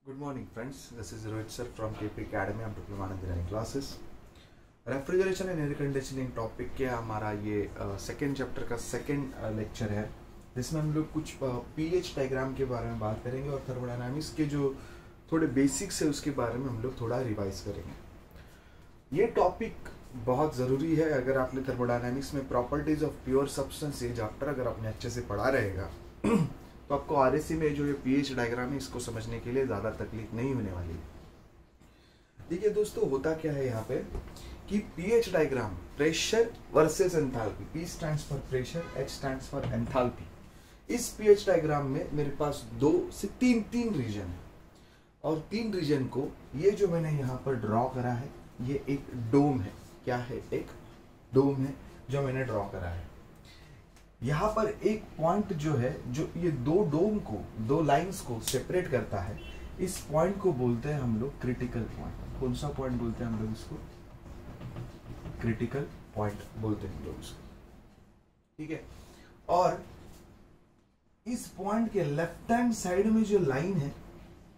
Good morning, friends. This is Rohit sir from KP Academy. I'm Diploma in Engineering classes. Refrigeration and air conditioning topic के हमारा ये second chapter का second lecture है, जिसमें हम लोग कुछ पीएच डायग्राम के बारे में बात करेंगे और थर्मोडायनामिक्स के जो थोड़े बेसिक्स है उसके बारे में हम लोग थोड़ा रिवाइज करेंगे। ये टॉपिक बहुत ज़रूरी है। अगर आपने थर्मोडायनामिक्स में प्रॉपर्टीज ऑफ प्योर सब्सटेंस ये चैप्टर अगर आपने अच्छे से पढ़ा रहेगा तो आपको आरएससी में जो ये पीएच डायग्राम है इसको समझने के लिए ज़्यादा तकलीफ नहीं होने वाली है। देखिए दोस्तों, होता क्या है यहाँ पे कि pH diagram pressure versus enthalpy, P stands for pressure, H stands for enthalpy. इस पीएच डायग्राम में मेरे पास 2 से 3 रीजन है और 3 रीजन को ये जो मैंने यहाँ पर ड्रॉ करा है ये एक डोम है। क्या है? एक डोम है जो मैंने ड्रॉ करा है। यहाँ पर एक पॉइंट जो है, जो ये 2 डोम को, 2 लाइंस को सेपरेट करता है, इस पॉइंट को बोलते हैं हम लोग क्रिटिकल पॉइंट। कौन सा पॉइंट बोलते हैं हम लोग इसको? क्रिटिकल पॉइंट बोलते हैं हम लोग इसको, ठीक है। और इस पॉइंट के लेफ्ट हैंड साइड में जो लाइन है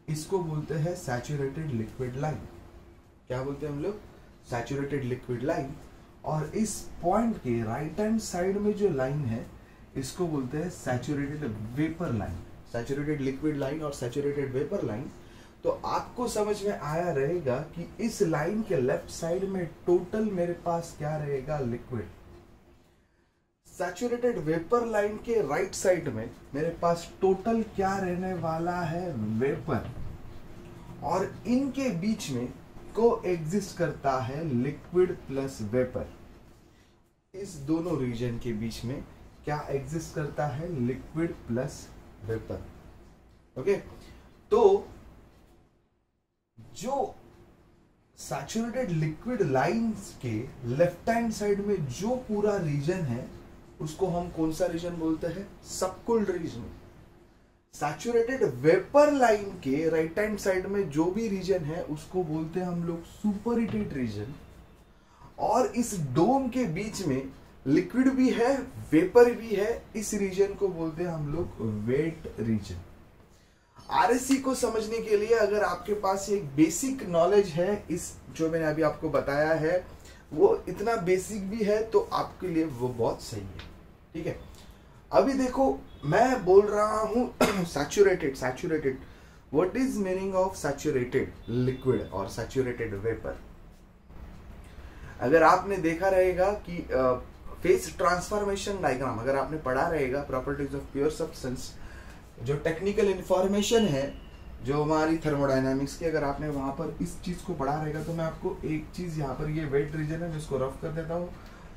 इसको बोलते हैं सैचुरेटेड लिक्विड लाइन। क्या बोलते हैं हम लोग? Saturated liquid line. और इस पॉइंट के राइट हैंड साइड में जो लाइन है इसको बोलते हैं saturated vapour line. Saturated liquid line और सैचुरेटेड वेपर लाइन। तो आपको समझ में आया रहेगा कि इस लाइन के लेफ्ट साइड में टोटल मेरे पास क्या रहेगा? लिक्विड। सैचुरेटेड वेपर लाइन के राइट साइड में मेरे पास टोटल क्या रहने वाला है? वेपर। और इनके बीच में को एग्जिस्ट करता है लिक्विड प्लस वेपर। इस दोनों रीजन के बीच में क्या एग्जिस्ट करता है? Liquid plus vapour. ओके, तो जो सैचुरेटेड लिक्विड लाइंस के लेफ्ट हैंड साइड में जो पूरा रीजन है उसको हम कौन सा रीजन बोलते हैं? सबकूल्ड रीजन। सैचुरेटेड वेपर लाइन के राइट हैंड साइड में जो भी रीजन है उसको बोलते हैं हम लोग सुपरहीटेड रीजन। और इस डोम के बीच में लिक्विड भी है, वेपर भी है, इस रीजन को बोलते हैं हम लोग वेट रीजन। आरएससी को समझने के लिए अगर आपके पास एक बेसिक नॉलेज है, इस जो मैंने अभी आपको बताया है वो इतना बेसिक भी है तो आपके लिए वो बहुत सही है, ठीक है। अभी देखो, मैं बोल रहा हूं saturated. Saturated, what is meaning of saturated liquid और सैचुरेटेड वेपर? अगर आपने देखा रहेगा कि फेज ट्रांसफॉर्मेशन डायग्राम अगर आपने पढ़ा रहेगा, प्रॉपर्टीज ऑफ प्योर सब्सटेंस, जो टेक्निकल इंफॉर्मेशन है जो हमारी थर्मोडायनामिक्स की, अगर आपने वहां पर इस चीज को पढ़ा रहेगा तो मैं आपको एक चीज यहाँ पर, ये वेट रीजन है, मैं इसको रफ कर देता हूँ।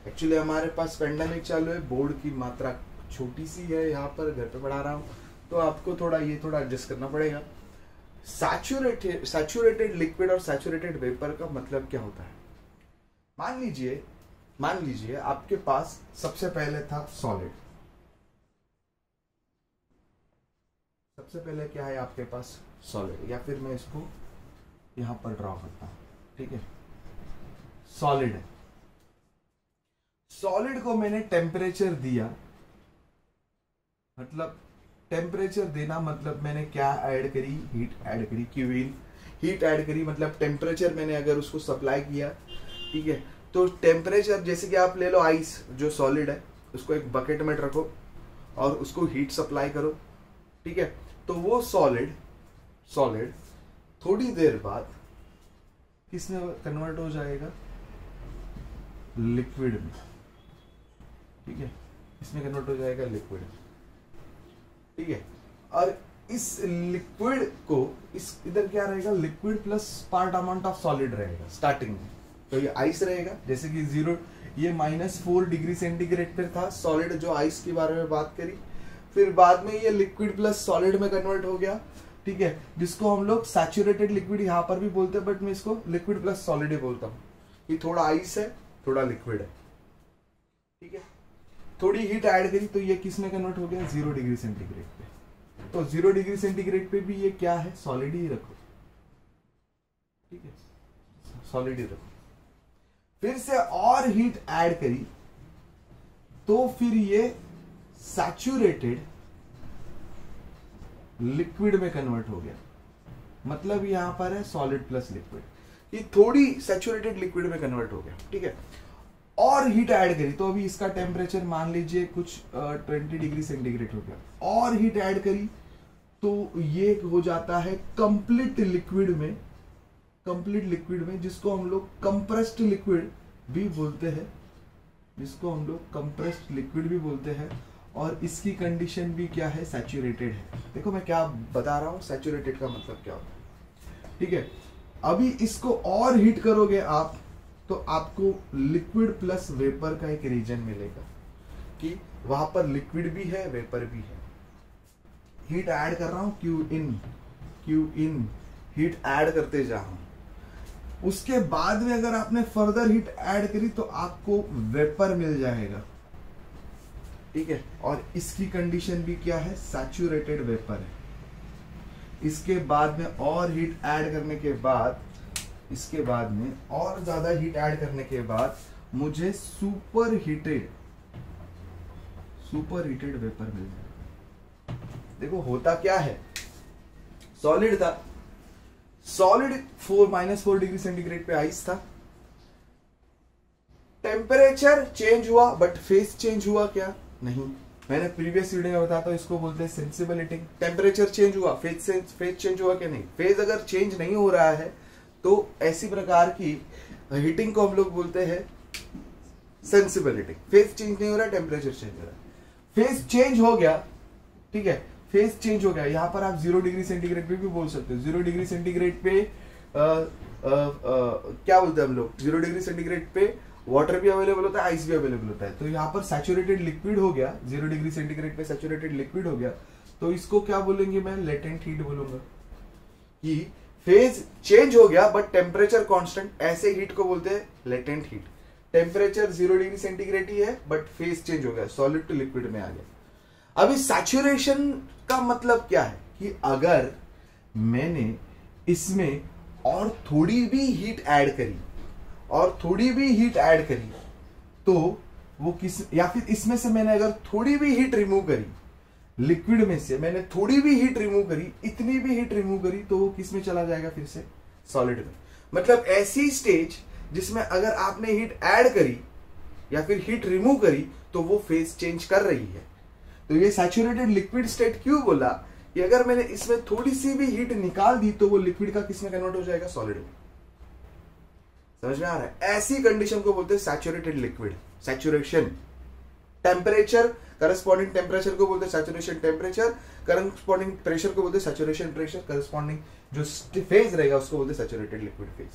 एक्चुअली हमारे पास पेंडेमिक चालू है, बोर्ड की मात्रा छोटी सी है, यहाँ पर घर पे पढ़ा रहा हूँ तो आपको थोड़ा एडजस्ट करना पड़ेगा। सैचुरेटेड लिक्विड और सैचुरेटेड वेपर का मतलब क्या होता है? मान लीजिए आपके पास सबसे पहले था सॉलिड। सबसे पहले क्या है आपके पास? सॉलिड। या फिर मैं इसको यहां पर ड्रॉ करता हूं, ठीक है। सॉलिड है। सॉलिड को मैंने टेम्परेचर दिया, मतलब टेम्परेचर देना मतलब मैंने क्या ऐड करी? हीट ऐड करी। क्यूइन हीट ऐड करी, मतलब टेम्परेचर मैंने अगर उसको सप्लाई किया, ठीक है। तो टेम्परेचर, जैसे कि आप ले लो आइस जो सॉलिड है, उसको एक बकेट में रखो और उसको हीट सप्लाई करो, ठीक है। तो वो सॉलिड थोड़ी देर बाद किसमें कन्वर्ट हो जाएगा? लिक्विड में, ठीक है। इसमें कन्वर्ट हो जाएगा लिक्विड, ठीक है। और इस लिक्विड को इधर क्या रहेगा? Liquid plus part amount of solid रहेगा स्टार्टिंग में। तो ये आइस रहेगा, जैसे कि 0, ये -4 डिग्री सेंटीग्रेड पर था सॉलिड, जो आइस के बारे में बात करी। फिर बाद में ये लिक्विड प्लस सॉलिड में कन्वर्ट हो गया, ठीक है, जिसको हम लोग सैचुरेटेड लिक्विड यहाँ पर भी बोलते हैं, बट मैं इसको लिक्विड प्लस सॉलिड ही बोलता हूँ। ये थोड़ा आइस है, थोड़ा लिक्विड है, ठीक है। थोड़ी हीट ऐड करी तो ये किस में कन्वर्ट हो गया? 0 डिग्री सेंटीग्रेड पे। तो 0 डिग्री सेंटीग्रेड पे भी ये क्या है? सॉलिड ही रखो, ठीक है, सॉलिड ही रखो। फिर से और हीट ऐड करी तो फिर ये सैचुरेटेड लिक्विड में कन्वर्ट हो गया। मतलब यहाँ पर है सॉलिड प्लस लिक्विड, ये थोड़ी सैचुरेटेड लिक्विड में कन्वर्ट हो गया, ठीक है। और हीट ऐड करी तो अभी इसका टेम्परेचर मान लीजिए कुछ 20 डिग्री सेंटीग्रेड हो गया, और हीट ऐड करी तो ये हो जाता है कंप्लीट लिक्विड में, जिसको हम लोग कंप्रेस्ड लिक्विड भी बोलते हैं, और इसकी कंडीशन भी क्या है, सैचुरेटेड है। देखो मैं क्या बता रहा हूं, सैचुरेटेड का मतलब क्या होता है, ठीक है। अभी इसको और हीट करोगे आप तो आपको लिक्विड प्लस वेपर का एक रीजन मिलेगा कि वहां पर लिक्विड भी है, वेपर भी है। हीट ऐड कर रहा हूं, क्यू इन हीट ऐड करते जा रहा हूं। उसके बाद में अगर आपने फर्दर हीट ऐड करी तो आपको वेपर मिल जाएगा, ठीक है। और इसकी कंडीशन भी क्या है, सैचुरेटेड वेपर है। इसके बाद में और हीट ऐड करने के बाद, इसके बाद में और ज्यादा हीट ऐड करने के बाद मुझे सुपर हीटेड वेपर मिल जाएगा। देखो होता क्या है, सॉलिड था, सॉलिड -4 डिग्री सेंटीग्रेड पे आइस था, टेम्परेचर चेंज हुआ बट फेज चेंज हुआ क्या, नहीं। मैंने प्रीवियस वीडियो में बताया था, इसको बोलते हैं सेंसिबल हीटिंग। टेम्परेचर चेंज हुआ, फेज चेंज हुआ क्या, नहीं। फेज अगर चेंज नहीं हो रहा है तो ऐसी प्रकार की हीटिंग को हम लोग बोलते हैं सेंसिबल हीटिंग। फेज चेंज नहीं हो रहा है, टेम्परेचर चेंज हो रहा है। फेज चेंज हो गया, ठीक है, फेज चेंज हो गया। यहां पर आप 0 डिग्री सेंटीग्रेड पे भी बोल सकते हो। 0 डिग्री सेंटीग्रेड पे क्या बोलते हैं हम लोग, 0 डिग्री सेंटीग्रेड पे वाटर भी अवेलेबल होता है, आइस भी अवेलेबल होता है। तो यहाँ पर सैचुरेटेड लिक्विड हो गया, 0 डिग्री सेंटीग्रेड पे सैचुरेटेड लिक्विड हो गया, तो इसको क्या बोलेंगे, मैं लेटेंट हीट बोलूंगा। कि फेज चेंज हो गया बट टेम्परेचर कांस्टेंट, ऐसे हीट को बोलते हैं latent heat. Temperature 0 degree centigrade ही है बट फेज चेंज हो गया, सॉलिड टू लिक्विड में आ गया। अभी सैचुरेशन का मतलब क्या है कि अगर मैंने इसमें और थोड़ी भी हीट ऐड करी तो वो किस, या फिर इसमें से मैंने अगर थोड़ी भी हीट रिमूव करी, लिक्विड में से मैंने थोड़ी भी हीट रिमूव करी, इतनी भी हीट रिमूव करी, तो वो किस में चला जाएगा, फिर से सॉलिड में। मतलब ऐसी स्टेज जिसमें अगर आपने हीट ऐड करी या फिर हीट रिमूव करी तो वो फेज चेंज कर रही है। तो ये सैचुरेटेड लिक्विड स्टेट क्यों बोला कि अगर मैंने इसमें थोड़ी सी भी हीट निकाल दी तो वो लिक्विड का किस में कन्वर्ट हो जाएगा, सॉलिड में। समझ में आ रहा है? ऐसी कंडीशन को बोलते हैं saturated liquid. Saturation temperature, corresponding temperature को बोलते हैं सैचुरेशन टेम्परेचर, करस्पॉन्डिंग प्रेशर को बोलते हैं सैचुरेशन प्रेशर, करस्पॉन्डिंग जो फेज रहेगा उसको बोलते हैं सैचुरेटेड लिक्विड फेज।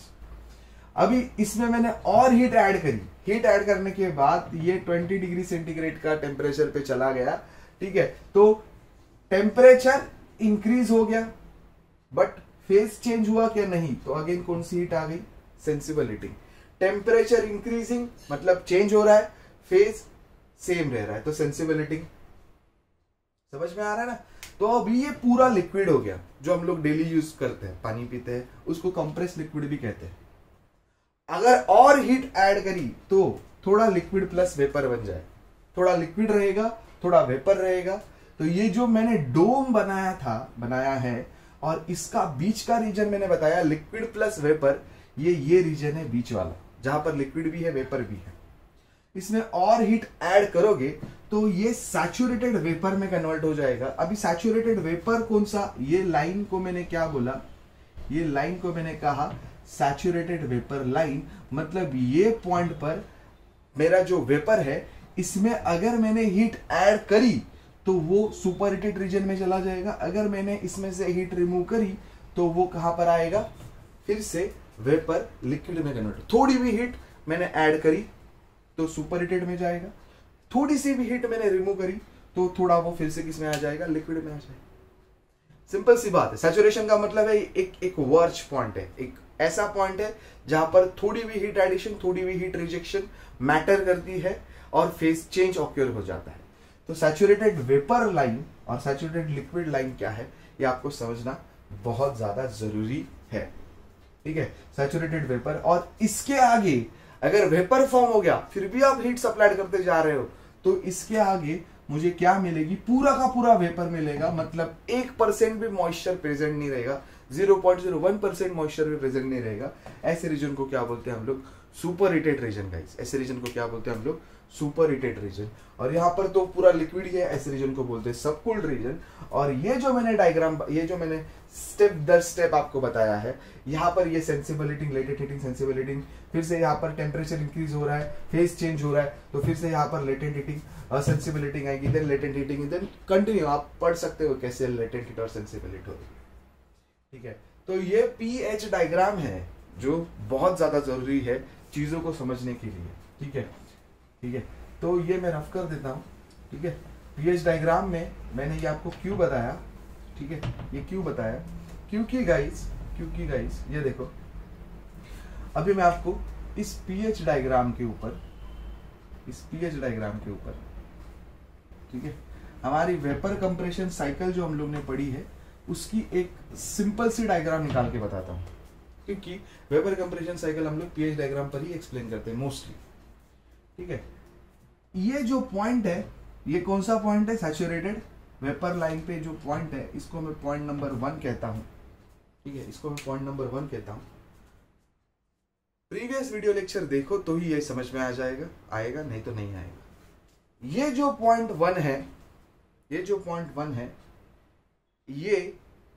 अभी इसमें मैंने और हीट ऐड करी, हीट ऐड करने के बाद ये 20 डिग्री सेंटीग्रेड का टेम्परेचर पे चला गया, ठीक है। तो टेम्परेचर इंक्रीज हो गया बट फेज चेंज हुआ क्या, नहीं। तो अगेन कौन सी हीट आ गई, सेंसिबल हीटिंग। टेम्परेचर इंक्रीजिंग मतलब चेंज हो रहा है, फेज सेम रह रहा है, तो सेंसिबल हीटिंग। समझ में आ रहा है ना? तो अभी ये पूरा लिक्विड हो गया जो हम लोग डेली यूज करते हैं, पानी पीते हैं, उसको कंप्रेस लिक्विड भी कहते हैं। अगर और हीट ऐड करी तो थोड़ा लिक्विड प्लस वेपर बन जाए, थोड़ा लिक्विड रहेगा थोड़ा वेपर रहेगा। तो ये जो मैंने डोम बनाया है और इसका बीच का रीजन मैंने बताया लिक्विड प्लस वेपर, ये रीजन है बीच वाला जहां पर लिक्विड भी है वेपर भी है। इसमें और हीट ऐड करोगे तो ये सैचुरेटेड वेपर में कन्वर्ट हो जाएगा। अभी सैचुरेटेड वेपर कौन सा, ये लाइन को मैंने क्या बोला, ये लाइन को मैंने कहा सैचुरेटेड वेपर लाइन। मतलब ये पॉइंट पर मेरा जो वेपर है इसमें अगर मैंने हीट ऐड करी तो वो सुपर हीटेड रीजन में चला जाएगा। अगर मैंने इसमें से हीट रिमूव करी तो वो कहां पर आएगा, फिर से वेपर लिक्विड में कन्वर्ट। थोड़ी भी हीट मैंने ऐड करी तो सुपर हीटेड में जाएगा, थोड़ी सी भी हीट मैंने रिमूव करी तो थोड़ा वो फिर से किस में आ जाएगा, लिक्विड में आ जाएगा। सिंपल सी बात है। सैचुरेशन का मतलब है एक वर्च पॉइंट है, एक ऐसा पॉइंट है जहां पर थोड़ी भी हीट एडिशन थोड़ी भी हीट रिजेक्शन मैटर करती है और फेज चेंज ऑक्योर हो जाता है। तो सैचुरेटेड वेपर लाइन और सैचुरेटेड लिक्विड लाइन क्या है ये आपको समझना बहुत ज्यादा जरूरी है, ठीक है। सैचुरेटेड वेपर और इसके आगे अगर वेपर फॉर्म हो गया फिर भी आप हीट सप्लाई करते जा रहे हो तो इसके आगे मुझे क्या मिलेगी, पूरा का पूरा वेपर मिलेगा। मतलब 1% भी मॉइस्चर प्रेजेंट नहीं रहेगा, 0.01% मॉइस्चर भी प्रेजेंट नहीं रहेगा, ऐसे रीजन को क्या बोलते हैं हम लोग, सुपर हीटेड रीजन गाइस। ऐसे रीजन को क्या बोलते हैं हम लोग, सुपर हीटेड रीजन। और यहाँ पर तो पूरा लिक्विड ही है, ऐसे रीजन को बोलते हैं सबकूल्ड रीजन। और ये जो मैंने डायग्राम, ये जो मैंने स्टेप दर स्टेप आपको बताया है, यहाँ पर ये सेंसिबिलिटी, लेटेंट हीटिंग, सेंसिबिलिटी, फिर से यहाँ पर टेम्परेचर इंक्रीज हो रहा है, फेज चेंज हो रहा है, तो फिर से यहाँ पर लेटेंट हीटिंग, सेंसिबिलिटी आएगी, then latent heating, then continue आप पढ़ सकते हो कैसे लेटेंट हीट और सेंसिबिलिटी होगी। ठीक है, तो ये पीएच डायग्राम है जो बहुत ज्यादा जरूरी है चीजों को समझने के लिए। ठीक है, ठीक है, तो ये मैं रफ कर देता हूँ। ठीक है, पीएच डायग्राम में मैंने ये आपको क्यों बताया, ठीक है, ये क्यों बताया, क्योंकि गाइस ये देखो, अभी मैं आपको इस पीएच डायग्राम के ऊपर, ठीक है, हमारी वेपर कंप्रेशन साइकिल जो हम लोग ने पढ़ी है उसकी एक सिंपल सी डायग्राम निकाल के बताता हूँ, क्योंकि वेपर कंप्रेशन साइकिल हम लोग पीएच डायग्राम पर ही एक्सप्लेन करते हैं मोस्टली। ठीक है, ये जो पॉइंट है, ये कौन सा पॉइंट है, सैचुरेटेड वेपर लाइन पे जो पॉइंट है, इसको मैं पॉइंट नंबर 1 कहता हूं। ठीक है, इसको मैं पॉइंट नंबर 1 कहता हूं। प्रीवियस वीडियो लेक्चर देखो तो ही ये समझ में आ जाएगा, आएगा नहीं तो नहीं आएगा। ये जो पॉइंट 1 है, ये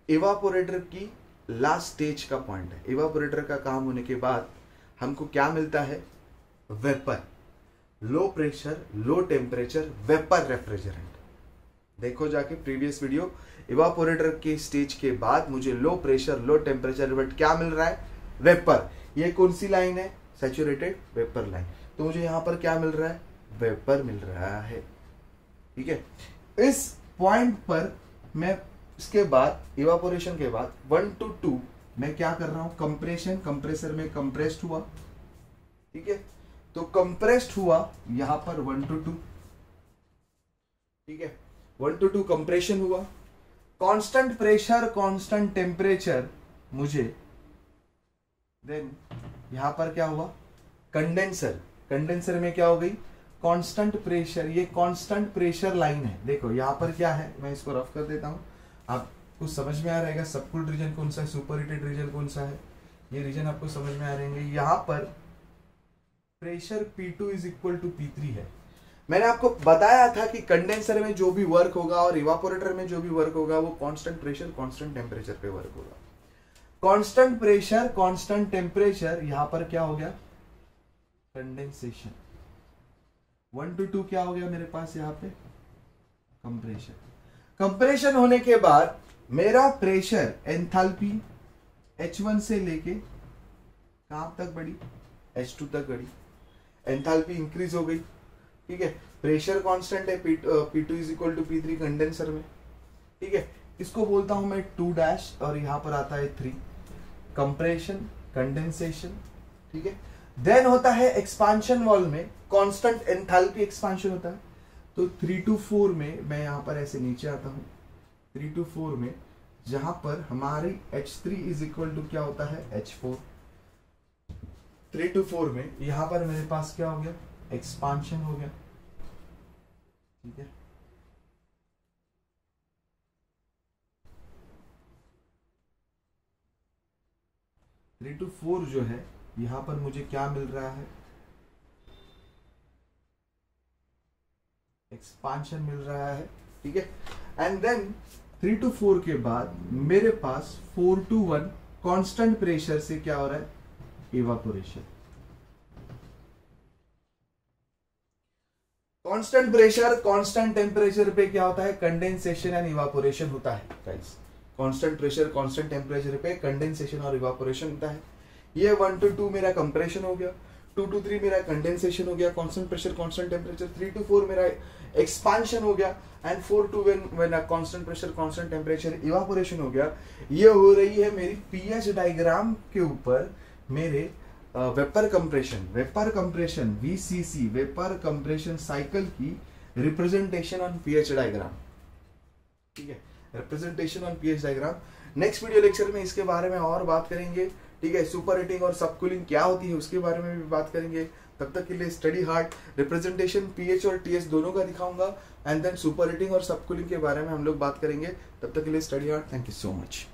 इवापोरेटर की लास्ट स्टेज का पॉइंट है। इवापोरेटर का काम होने के बाद हमको क्या मिलता है, vapour, low pressure low temperature vapour refrigerant. देखो जाके प्रीवियस वीडियो, इवापोरेटर के स्टेज के बाद मुझे low pressure low temperature but क्या मिल रहा है, वेपर। ये कौन सी लाइन है, सैचुरेटेड वेपर लाइन। तो मुझे यहां पर क्या मिल रहा है, वेपर मिल रहा है। ठीक है, इस पॉइंट पर मैं इसके बाद इवापोरेशन के बाद 1 to 2 मैं क्या कर रहा हूं, कंप्रेशन, कंप्रेसर में कंप्रेस्ड हुआ। ठीक है, तो कंप्रेस्ड हुआ यहां पर 1 to 2। ठीक है, 1 to 2 कंप्रेशन हुआ, कांस्टेंट प्रेशर कांस्टेंट टेम्परेचर मुझे, देन यहां पर क्या हुआ, कंडेंसर, कंडेंसर में क्या हो गई, कांस्टेंट प्रेशर। ये कांस्टेंट प्रेशर लाइन है। देखो यहां पर क्या है, मैं इसको रफ कर देता हूं, आपको समझ में आ रहेगा सबकूल्ड रीजन कौन सा है, सुपर हीटेड रीजन कौन सा है, ये रीजन आपको समझ में आ रहेंगे। यहां पर pressure P2 is equal to P3 है। मैंने आपको बताया था कि कंडेंसर में जो भी वर्क होगा और इवापोरेटर में जो भी वर्क होगा वो कांस्टेंट प्रेशर कांस्टेंट टेम्परेचर पे वर्क होगा। कांस्टेंट प्रेशर कांस्टेंट टेम्परेचर, यहां पर क्या हो गया, कंडेंसेशन। 1 to 2 क्या हो गया मेरे पास यहाँ पे, कंप्रेशन। कंप्रेशन होने के बाद मेरा प्रेशर एंथैल्पी H1 से लेके कहां तक बढ़ी, H2 तक बढ़ी, एंथैल्पी इंक्रीज हो गई। ठीक है, प्रेशर कांस्टेंट है, P2 is equal to P3 condenser में। ठीक है, इसको बोलता हूं मैं 2' और यहां पर आता है 3, कंप्रेशन कंडेंसेशन। ठीक है, देन होता है एक्सपांशन वॉल्व में कांस्टेंट एंथैल्पी एक्सपांशन होता है। तो 3 to 4 में मैं यहां पर ऐसे नीचे आता हूं, 3 to 4 में जहां पर हमारी H3 इज इक्वल टू क्या होता है, H4। 3 to 4 में यहां पर मेरे पास क्या हो गया, एक्सपांशन हो गया। ठीक है, थ्री टू 4 जो है यहां पर मुझे क्या मिल रहा है, एक्सपांशन मिल रहा है। ठीक है, एंड देन 3 to 4 के बाद मेरे पास 4 to 1 कांस्टेंट प्रेशर से क्या हो रहा है, evaporation. Constant pressure constant temperature पे क्या होता है, कंडेंसेशन एंड इवापोरेशन होता है guys. Constant pressure constant temperature पे कंडेंसेशन और इवापोरेशन होता है। ये 1 to 2 मेरा कंप्रेशन हो गया, 2 to 3 मेरा कंडेंसेशन हो गया, constant pressure constant temperature, 3 to 4 मेरा एक्सपांशन हो गया, and 4 to 1 constant pressure constant temperature evaporation हो गया। ये हो रही है मेरी पीएच डायग्राम के ऊपर मेरे vapour compression VCC vapour compression cycle की रिप्रेजेंटेशन ऑन पीएच डायग्राम। ठीक है, representation on pH diagram. Next video lecture में इसके बारे में और बात करेंगे। ठीक है, सुपर हीटिंग और सबकूलिंग क्या होती है उसके बारे में भी बात करेंगे। तब तक के लिए स्टडी हार्ड, रिप्रेजेंटेशन पीएच और टीएस दोनों का दिखाऊंगा, एंड देन सुपर हीटिंग और सबकूलिंग के बारे में हम लोग बात करेंगे। तब तक के लिए study hard. Thank you so much.